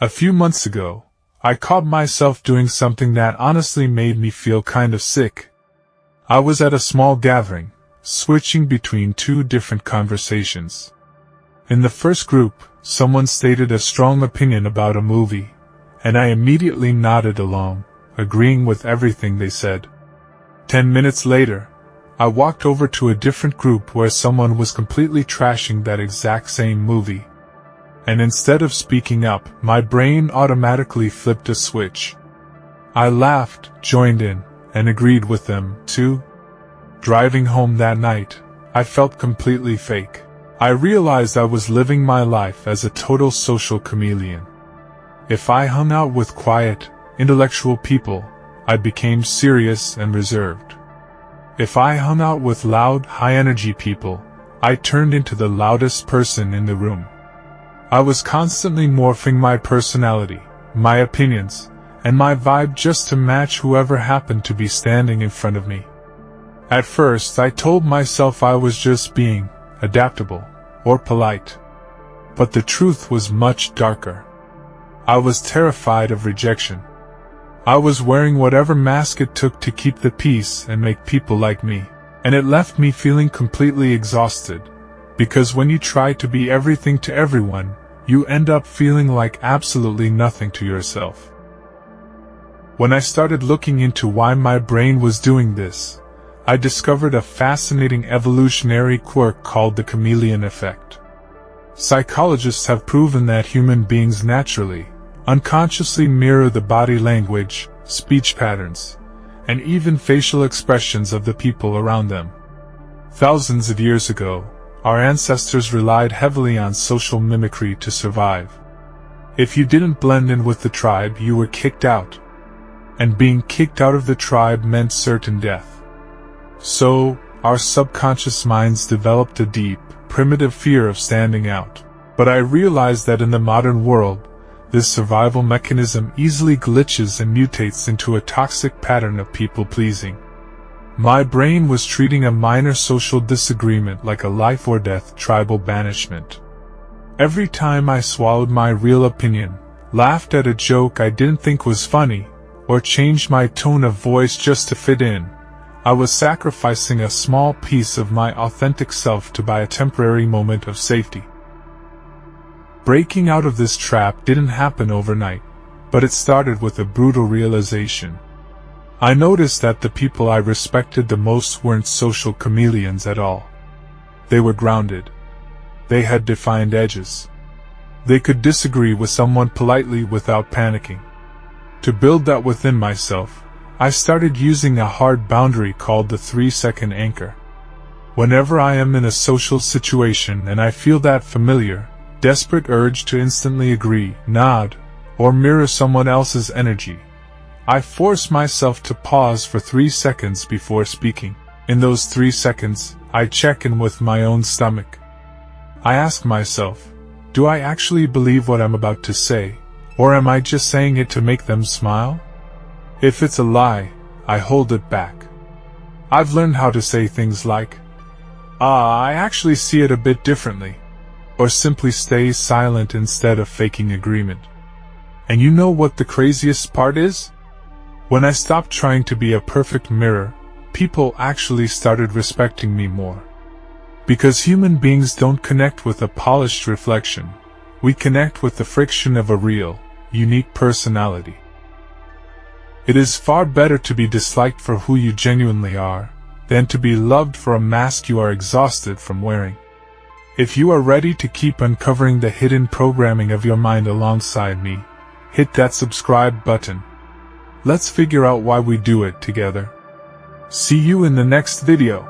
A few months ago, I caught myself doing something that honestly made me feel kind of sick. I was at a small gathering, switching between two different conversations. In the first group, someone stated a strong opinion about a movie, and I immediately nodded along, agreeing with everything they said. 10 minutes later, I walked over to a different group where someone was completely trashing that exact same movie. And instead of speaking up, my brain automatically flipped a switch. I laughed, joined in, and agreed with them, too. Driving home that night, I felt completely fake. I realized I was living my life as a total social chameleon. If I hung out with quiet, intellectual people, I became serious and reserved. If I hung out with loud, high-energy people, I turned into the loudest person in the room. I was constantly morphing my personality, my opinions, and my vibe just to match whoever happened to be standing in front of me. At first, I told myself I was just being adaptable or polite. But the truth was much darker. I was terrified of rejection. I was wearing whatever mask it took to keep the peace and make people like me. And it left me feeling completely exhausted. Because when you try to be everything to everyone, you end up feeling like absolutely nothing to yourself. When I started looking into why my brain was doing this, I discovered a fascinating evolutionary quirk called the chameleon effect. Psychologists have proven that human beings naturally, unconsciously mirror the body language, speech patterns, and even facial expressions of the people around them. Thousands of years ago, our ancestors relied heavily on social mimicry to survive. If you didn't blend in with the tribe, you were kicked out. And being kicked out of the tribe meant certain death. So, our subconscious minds developed a deep, primitive fear of standing out. But I realized that in the modern world, this survival mechanism easily glitches and mutates into a toxic pattern of people-pleasing. My brain was treating a minor social disagreement like a life-or-death tribal banishment. Every time I swallowed my real opinion, laughed at a joke I didn't think was funny, or changed my tone of voice just to fit in, I was sacrificing a small piece of my authentic self to buy a temporary moment of safety. Breaking out of this trap didn't happen overnight, but it started with a brutal realization. I noticed that the people I respected the most weren't social chameleons at all. They were grounded. They had defined edges. They could disagree with someone politely without panicking. To build that within myself, I started using a hard boundary called the 3-second anchor. Whenever I am in a social situation and I feel that familiar, desperate urge to instantly agree, nod, or mirror someone else's energy, I force myself to pause for 3 seconds before speaking. In those 3 seconds, I check in with my own stomach. I ask myself, do I actually believe what I'm about to say, or am I just saying it to make them smile? If it's a lie, I hold it back. I've learned how to say things like, I actually see it a bit differently, or simply stay silent instead of faking agreement. And you know what the craziest part is? When I stopped trying to be a perfect mirror, people actually started respecting me more. Because human beings don't connect with a polished reflection. We connect with the friction of a real, unique personality. It is far better to be disliked for who you genuinely are, than to be loved for a mask you are exhausted from wearing. If you are ready to keep uncovering the hidden programming of your mind alongside me, hit that subscribe button. Let's figure out why we do it together. See you in the next video.